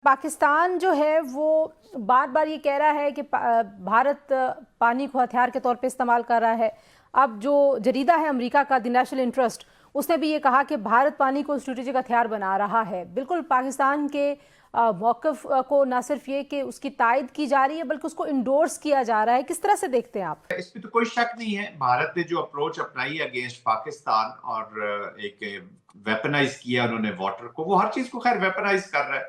पाकिस्तान जो है वो बार बार ये कह रहा है कि भारत पानी को हथियार के तौर पे इस्तेमाल कर रहा है। अब जो जरीदा है अमेरिका का द नेशनल इंटरेस्ट, उसने भी ये कहा कि भारत पानी को स्ट्रेटेजिक हथियार बना रहा है। बिल्कुल पाकिस्तान के मौक़िफ़ को न सिर्फ ये कि उसकी तायद की जा रही है बल्कि उसको इंडोर्स किया जा रहा है। किस तरह से देखते हैं आप? इसमें तो कोई शक नहीं है, भारत ने जो अप्रोच अपनाई अगेंस्ट पाकिस्तान और एक वेपनाइज किया उन्होंने वाटर को, वो हर चीज को खैर वेपनाइज कर रहा है,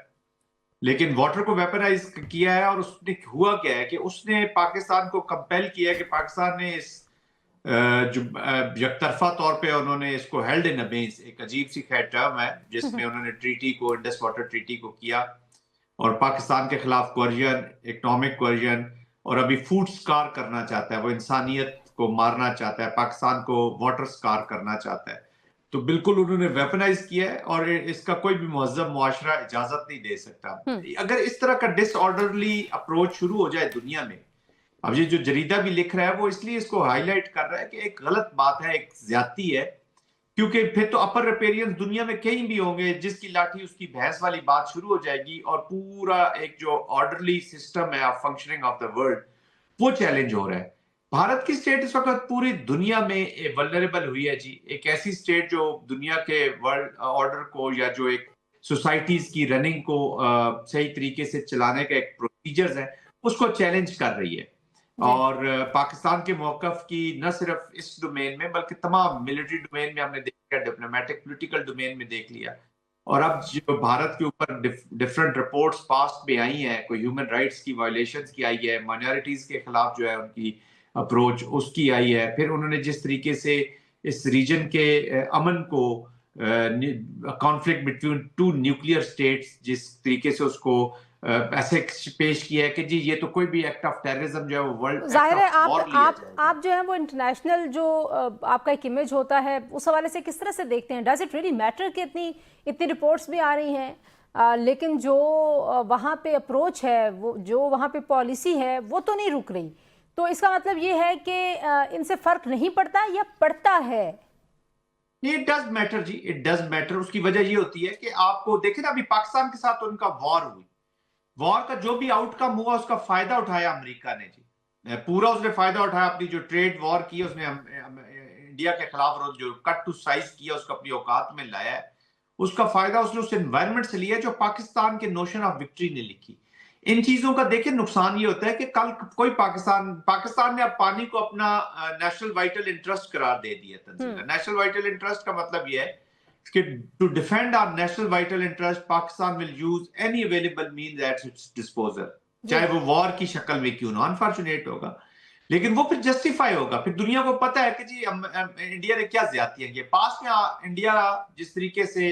लेकिन वाटर को वेपनाइज किया है। और उसने हुआ क्या है कि उसने पाकिस्तान को कंपेल किया कि पाकिस्तान ने इस जो यकतरफा तौर पे उन्होंने इसको हेल्ड इन अबेंस, एक अजीब सी खैर टर्म है जिसमें उन्होंने ट्रीटी को, इंडस वाटर ट्रीटी को किया और पाकिस्तान के खिलाफ कोरिजन, इकोनॉमिक कोरिजन और अभी फूड स्कार करना चाहता है। वो इंसानियत को मारना चाहता है, पाकिस्तान को वाटर स्कार करना चाहता है। तो बिल्कुल उन्होंने वेपनाइज किया है और इसका कोई भी मुहज़्ज़म मुआशरा इजाजत नहीं दे सकता। अगर इस तरह का डिसऑर्डरली अप्रोच शुरू हो जाए दुनिया में, अब ये जो जरीदा भी लिख रहा है वो इसलिए इसको हाईलाइट कर रहा है कि एक गलत बात है, एक ज्यादती है, क्योंकि फिर तो अपर रिपेरियंस दुनिया में कहीं भी होंगे, जिसकी लाठी उसकी भैंस वाली बात शुरू हो जाएगी और पूरा एक जो ऑर्डरली सिस्टम है of functioning of the world वो चैलेंज हो रहा है। भारत की स्टेट इस वक्त पूरी दुनिया में वल्नरेबल हुई है जी। एक ऐसी स्टेट जो दुनिया के वर्ल्ड ऑर्डर को या जो एक सोसाइटीज की रनिंग को सही तरीके से चलाने का एक प्रोसीजर्स है उसको चैलेंज कर रही है। और पाकिस्तान के मौकफ की न सिर्फ इस डोमेन में बल्कि तमाम मिलिट्री डोमेन में हमने देख लिया, डिप्लोमेटिक पॉलिटिकल डोमेन में देख लिया। और अब जो भारत के ऊपर डिफरेंट रिपोर्ट्स पास्ट में आई हैं, कोई ह्यूमन राइट्स की वायलेशंस की आई है, माइनॉरिटीज के खिलाफ जो है उनकी अप्रोच उसकी आई है। फिर उन्होंने जिस तरीके से इस रीजन के अमन को, conflict between two nuclear states, जिस तरीके से उसको ऐसे पेश किया है कि जी ये तो कोई भी एक्ट ऑफ टेररिज्म जो है वो वर्ल्ड जाहिर है एक्ट ऑफ वॉर लिया जाएगा। आप जो है वो इंटरनेशनल जो आपका एक इमेज होता है उस हवाले से किस तरह से देखते हैं? डज इट रियली मैटर कि इतनी इतनी रिपोर्ट्स भी आ रही हैं, लेकिन जो वहाँ पे अप्रोच है, वो जो वहाँ पे पॉलिसी है वो तो नहीं रुक रही। तो इसका मतलब ये है कि इनसे फर्क नहीं पड़ता या पड़ता है? इट डज मैटर जी, इट डज मैटर। उसकी वजह ये होती है कि आपको देखें ना, अभी पाकिस्तान के साथ उनका वॉर हुई, वॉर का जो भी आउटकम हुआ उसका फायदा उठाया अमेरिका ने जी, पूरा उसने फायदा उठाया। अपनी जो ट्रेड वॉर की उसने इंडिया के खिलाफ जो कट टू साइज किया उसको अपनी औकात में लाया है, उसका फायदा उसने उस एनवायरमेंट से लिया जो पाकिस्तान के नोशन ऑफ विक्ट्री ने लिखी। इन चीजों का देखिए नुकसान ये होता है कि कल कोई पाकिस्तान ने अब पानी को अपना नेशनल वाइटल इंटरेस्ट करार दे दिया। तंजीला, नेशनल वाइटल इंटरेस्ट का मतलब ये है कि to defend our national vital interest Pakistan will use any available means at its disposal, चाहे वो वॉर की शक्ल में क्यों ना अनफॉर्चुनेट होगा, लेकिन वो फिर जस्टिफाई होगा। फिर दुनिया को पता है कि जी इंडिया ने क्या ज्यादतियां की। पास में इंडिया जिस तरीके से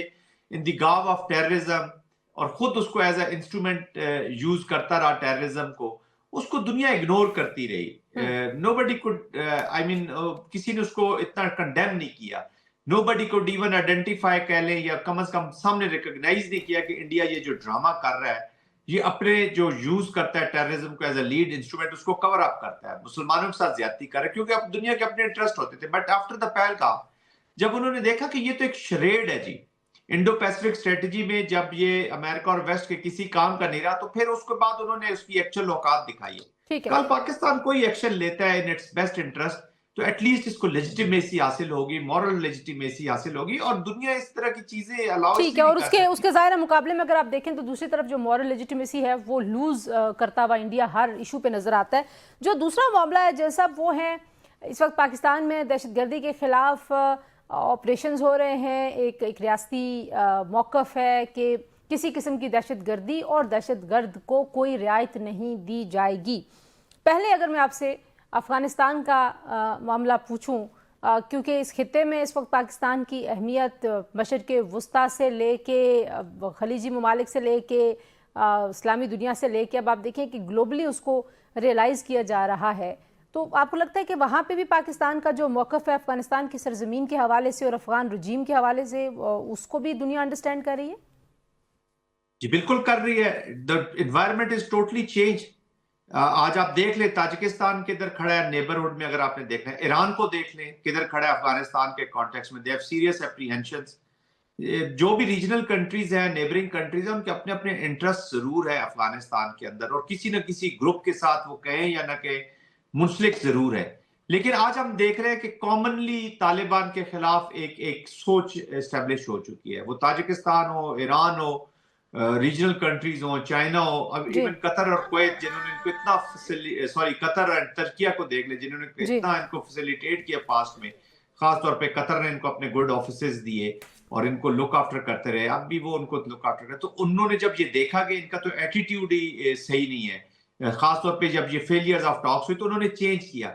in the Gao of terrorism और खुद उसको एज ए इंस्ट्रूमेंट यूज करता रहा टेररिज्म को, उसको दुनिया इग्नोर करती रही। नोबडी कुड, आई मीन किसी ने उसको इतना कंडेम नहीं किया। नोबडी कुड इवन आइडेंटिफाई कह लें या कम से कम सामने रिकॉग्नाइज नहीं किया कि इंडिया ये जो ड्रामा कर रहा है, ये अपने जो यूज करता है टेररिज्म को एज ए लीड इंस्ट्रूमेंट, उसको कवर अप करता है, मुसलमानों के साथ ज्यादती कर रहा है, क्योंकि अब दुनिया के अपने इंटरेस्ट होते थे। बट आफ्टर द पहलगाम, जब उन्होंने देखा कि ये तो एक शरेड है जी इंडो पैसिफिक स्ट्रेटेजी में, जब ये अमेरिका और वेस्ट के किसी काम का नहीं रहा, तो फिर उसके बाद उन्होंने उसकी एक्चुअल औकात दिखाई है। कल पाकिस्तान कोई एक्शन लेता है इन इट्स बेस्ट इंटरेस्ट तो एटलीस्ट इसको लेजिटिमेसी हासिल होगी, मॉरल लेजिटिमेसी हासिल होगी और दुनिया इस तरह की चीजें अलाउ ठीक है। और उसके ज़ाहिर मुकाबले में अगर आप देखें तो दूसरी तरफ जो मॉरल लेजिटिमेसी है वो लूज करता हुआ इंडिया हर इशू पे नजर आता है। जो दूसरा मामला है जैसा वो है, इस वक्त पाकिस्तान में दहशतगर्दी के खिलाफ ऑपरेशंस हो रहे हैं। एक रियासती मौक़िफ़ है कि किसी किस्म की दहशतगर्दी और दहशतगर्द को कोई रियायत नहीं दी जाएगी। पहले अगर मैं आपसे अफ़गानिस्तान का मामला पूछूं, क्योंकि इस खित्ते में इस वक्त पाकिस्तान की अहमियत मशरिक़ वुस्ता से लेके खलीजी ममालिक से लेके इस्लामी दुनिया से लेके अब आप देखें कि ग्लोबली उसको रियलाइज़ किया जा रहा है। तो आपको लगता है कि वहाँ पे भी पाकिस्तान का जो मौक़िफ़ है अफ़गानिस्तान की सरज़मीन के हवाले से और अफ़गान रजीम के हवाले से, उसको भी दुनिया अंडरस्टैंड कर रही है? जी बिल्कुल कर रही है। The environment is totally change. आज आप देख लें ताजिकिस्तान किधर खड़ा है नेबरहुड में, अगर आपने देखना है ईरान को देख लें किधर खड़ा है अफगानिस्तान के कॉन्टेक्स्ट में। दे हैव सीरियस एप्रीहेंशंस जो भी रीजनल कंट्रीज हैं, नेबरिंग कंट्रीज हैं, उनके अपने अपने इंटरेस्ट जरूर है अफगानिस्तान के अंदर, और किसी न किसी ग्रुप के साथ वो कहें या ना कहें मुंसलिक जरूर है। लेकिन आज हम देख रहे हैं कि कॉमनली तालिबान के खिलाफ एक एक सोच एस्टेब्लिश हो चुकी है, वो ताजिकिस्तान हो, ईरान हो, रीजनल कंट्रीज हो, चाइना हो, अब जी इवन कतर और कुवैत जिन्होंने इनको इतना कतर और तुर्किया को देख ले, जिन्होंने जी इतना इनको फैसिलिटेट किया पास्ट में, खास तौर पे कतर ने इनको अपने गुड ऑफिसेज दिए और इनको लुक आफ्टर करते रहे, अब भी वो उनको लुक आफ्टर करते, तो उन्होंने जब ये देखा कि इनका तो एटीट्यूड ही सही नहीं है, खास तौर पे जब ये फेलियर्स ऑफ टॉक्स हुई तो उन्होंने चेंज किया।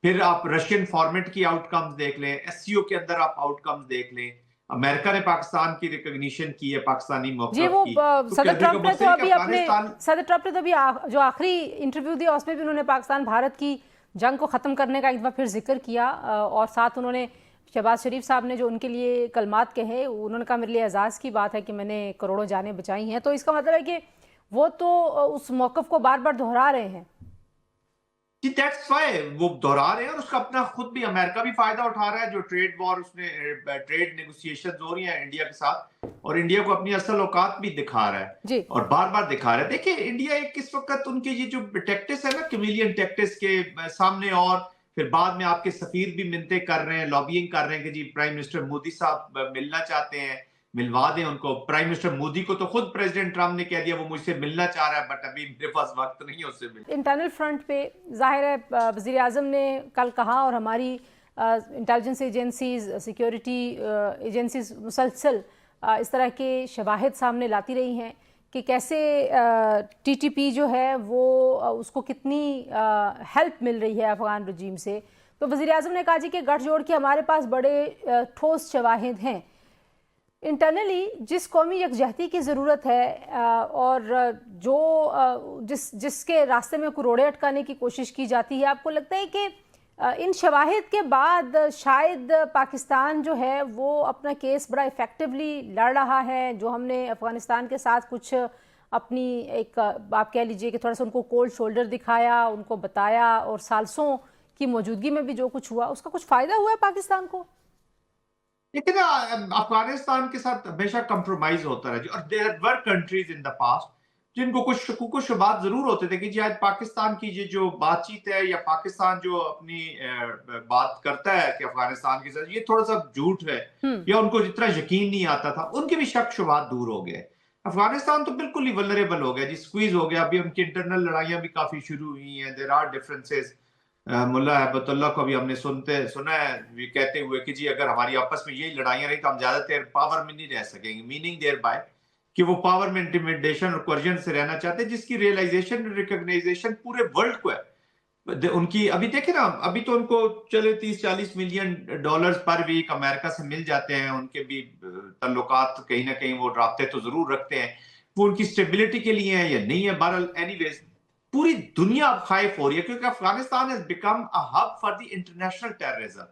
फिर आप रशियन फॉर्मेट की आउटकम्स देख लें, एससीओ के अंदर आप आउटकम्स देख लें, अमेरिका ने पाकिस्तान की रिकॉग्निशन की है, पाकिस्तानी जी मौक़िफ़ वो की, तो सदर कहने का ट्रंप ने तो मतलब है कि अभी अपने अफगानिस्तान सदर ट्रंप ने तो अभी जो आखिरी इंटरव्यू दिया उसमें भी उन्होंने पाकिस्तान भारत की जंग को ख़त्म करने का एक बार फिर जिक्र किया, और साथ उन्होंने शहबाज शरीफ साहब ने जो उनके लिए कलमात कहे, उन्होंने कहा मेरे लिए एजाज़ की बात है कि मैंने करोड़ों जानें बचाई हैं। तो इसका मतलब है कि वो तो उस मौक़िफ़ को बार बार दोहरा रहे हैं। जी, दैट्स व्हाई वो दोहरा रहे हैं, और उसका अपना खुद भी अमेरिका भी फायदा उठा रहा है, जो ट्रेड वॉर उसने ट्रेड नेगोशिएशंस हो रही हैं इंडिया के साथ, और इंडिया को अपनी असल औकात भी दिखा रहा है जी और बार बार दिखा रहा है। देखिए इंडिया एक इस वक्त उनके ये जो टैक्टिस है ना, कैमेलियन टैक्टिस के सामने, और फिर बाद में आपके सफीर भी मिन्नतें कर रहे हैं, लॉबिंग कर रहे हैं कि जी प्राइम मिनिस्टर मोदी साहब मिलना चाहते हैं, मिलवा दें उनको। प्राइम मिनिस्टर मोदी को तो खुद प्रेसिडेंट ट्रम्प ने कह दिया वो मुझसे मिलना चाह रहा है, बट अभी मेरे पास वक्त नहीं है उससे मिलने। इंटरनल फ्रंट पे जाहिर है वज़ीर आज़म ने कल कहा, और हमारी इंटेलिजेंस एजेंसीज, सिक्योरिटी एजेंसीज मुसलसल इस तरह के शवाहिद सामने लाती रही हैं कि कैसे टीटीपी जो है वो उसको कितनी हेल्प मिल रही है अफगान रजीम से। तो वज़ीर आज़म ने कहा जी कि गठजोड़ के हमारे पास बड़े ठोस शवाहिद हैं। इंटरनली जिस कौमी यकजहती की ज़रूरत है और जो जिसके रास्ते में कुरोड़े अटकाने की कोशिश की जाती है, आपको लगता है कि इन शवाहिद के बाद शायद पाकिस्तान जो है वो अपना केस बड़ा इफ़ेक्टिवली लड़ रहा है? जो हमने अफ़गानिस्तान के साथ कुछ अपनी एक आप कह लीजिए कि थोड़ा सा उनको कोल्ड शोल्डर दिखाया, उनको बताया, और सालसों की मौजूदगी में भी जो कुछ हुआ उसका कुछ फ़ायदा हुआ है पाकिस्तान को? लेकिन अफगानिस्तान के साथ हमेशा कंप्रोमाइज होता रहा, और there were countries in the past जिनको कुछ शुकूक शुबात जरूर होते थे कि जी आज पाकिस्तान की ये जो बातचीत है, या पाकिस्तान जो अपनी बात करता है कि अफगानिस्तान के साथ ये थोड़ा सा झूठ है, या उनको जितना यकीन नहीं आता था, उनके भी शक शुबात दूर हो गए। अफगानिस्तान तो बिल्कुल ही वल्नरेबल हो गया जी, स्क्वीज हो गया। अभी उनकी इंटरनल लड़ाइयां भी काफी शुरू हुई हैं, देयर आर डिफरेंसेस। मुल्ला हैबतुल्लाह को भी हमने सुना है ये कहते हुए कि जी अगर हमारी आपस में यही लड़ाइयां रही तो हम ज्यादा देर पावर में नहीं रह सकेंगे, मीनिंग देयर बाय कि वो पावर में इंटिमिडेशन और कोर्जन से रहना चाहते हैं, जिसकी रियलाइजेशन रिकॉग्नाइजेशन पूरे वर्ल्ड को है। उनकी अभी देखे ना, अभी तो उनको चले 30-40 million dollars per week America से मिल जाते हैं, उनके भी तल्लुकात कहीं ना कहीं वो राब्ते तो जरूर रखते हैं, वो उनकी स्टेबिलिटी के लिए है या नहीं है। बहरहाल एनीवेज पूरी दुनिया अब खाइफ हो रही है, क्योंकि Afghanistan has become a hub for the international terrorism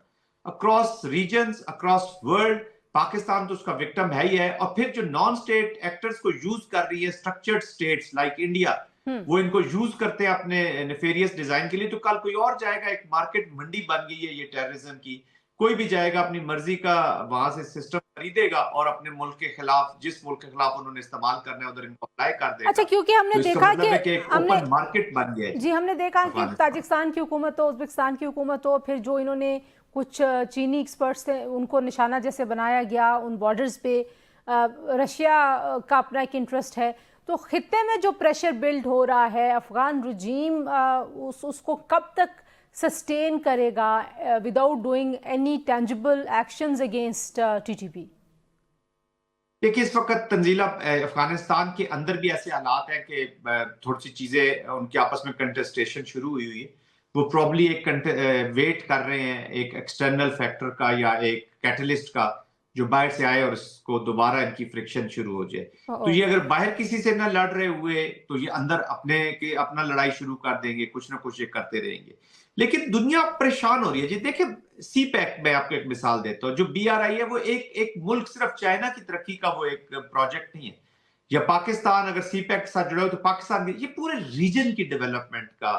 across regions, across world. Pakistan तो उसका विक्टिम है ही है, और फिर जो नॉन स्टेट एक्टर्स को यूज कर रही है स्ट्रक्चर्ड स्टेट्स लाइक इंडिया, वो इनको यूज करते हैं अपने नेफेरियस डिजाइन के लिए। तो कल कोई और जाएगा, एक मार्केट मंडी बन गई है ये टेररिज्म की, कोई भी जाएगा अपनी मर्जी का वहां से सिस्टम खरीदेगा और अपने मुल्क के खिलाफ, जिस मुल्क के खिलाफ उन्होंने इस्तेमाल करना है उधर इनको अप्लाई कर देगा। अच्छा, क्योंकि हमने तो इसका देखा मतलब है कि कि एक ओपन मार्केट बन गया है जी हमने देखा कि अफगानिस्तान। ताजिकिस्तान की हुकूमत हो, उज़्बेकिस्तान की हुकूमत हो, फिर जो इन्होंने कुछ चीनी एक्सपर्ट्स थे उनको निशाना जैसे बनाया गया उन बॉर्डर्स पे, रशिया का अपना एक इंटरेस्ट है। तो खित्ते में जो प्रेशर बिल्ड हो रहा है, अफगान रजीम उसको कब तक सस्टेन करेगा without doing any tangible actions against TTP? देखिए इस वक्त तंजीला अफगानिस्तान के अंदर भी ऐसे हालात हैं कि थोड़ी सी चीजें उनके आपस में कंटेस्टेशन शुरू हुई हुई है। वो प्रॉब्ली एक वेट कर रहे हैं एक एक्सटर्नल फैक्टर का या एक कैटलिस्ट का जो बाहर से आए और इसको दोबारा इनकी फ्रिक्शन शुरू हो जाए। तो ये अगर बाहर किसी से ना लड़ रहे हुए तो ये अंदर अपना लड़ाई शुरू कर देंगे, कुछ ना कुछ ये करते रहेंगे। लेकिन दुनिया परेशान हो रही है जी। देखिए सी पैक में आपको एक मिसाल देता हूँ, जो BRI है वो एक मुल्क सिर्फ चाइना की तरक्की का वो एक प्रोजेक्ट नहीं है, या पाकिस्तान अगर सी पैक के साथ जुड़ा हो तो पाकिस्तान की, ये पूरे रीजन की डेवलपमेंट का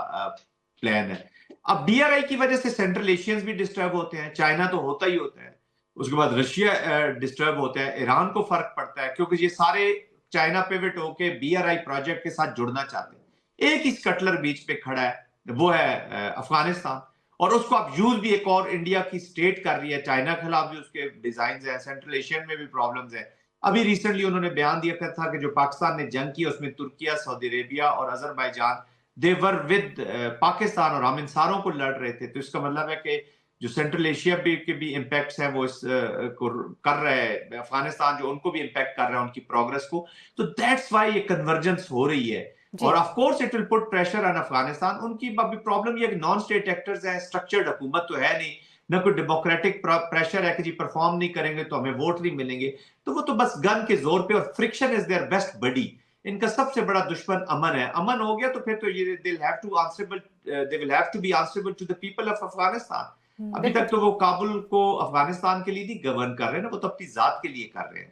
प्लान है। अब BRI की वजह से सेंट्रल एशियंस भी डिस्टर्ब होते हैं, चाइना तो होता ही होता है, उसके बाद रशिया डिस्टर्ब होता है, ईरान को फर्क पड़ता है, क्योंकि ये सारे चाइना पिवट होके BRI प्रोजेक्ट के साथ जुड़ना चाहते हैं। एक ही स्कटलर बीच पे खड़ा है, वो है अफगानिस्तान, और उसको अब यूज भी एक और इंडिया की स्टेट कर रही है। चाइना के खिलाफ भी उसके डिजाइन है, सेंट्रल एशियन में भी प्रॉब्लम्स है। अभी रिसेंटली उन्होंने बयान दिया था कि जो पाकिस्तान ने जंग की उसमें तुर्किया, सऊदी अरेबिया और Azerbaijan they were with Pakistan, और हम इन सारों को लड़ रहे थे। तो इसका मतलब है कि जो सेंट्रल एशिया के भी इम्पैक्ट्स हैं वो इस को कर रहे हैं, अफगानिस्तान जो उनको भी इम्पैक्ट कर रहा है उनकी प्रोग्रेस को। तो दैट्स वाई ये कन्वर्जेंस हो रही है, और of course it will put pressure on Afghanistan. उनकी अभी प्रॉब्लम ये है कि नॉन स्टेट एक्टर्स हैं, स्ट्रक्चर्ड हुकूमत तो है नहीं, ना कोई डेमोक्रेटिक प्रेशर है कि जी परफॉर्म नहीं करेंगे तो हमें वोट नहीं मिलेंगे। तो वो तो बस गन के जोर पे, और friction is their best buddy. इनका सबसे बड़ा दुश्मन अमन है। अमन हो गया तो फिर तो ये they will have to be answerable to the people of Afghanistan. अभी बिल्कुल तक तो वो काबुल को अफगानिस्तान के लिए नहीं गवर्न कर रहे हैं ना, वो तो अपनी जात के लिए कर रहे हैं।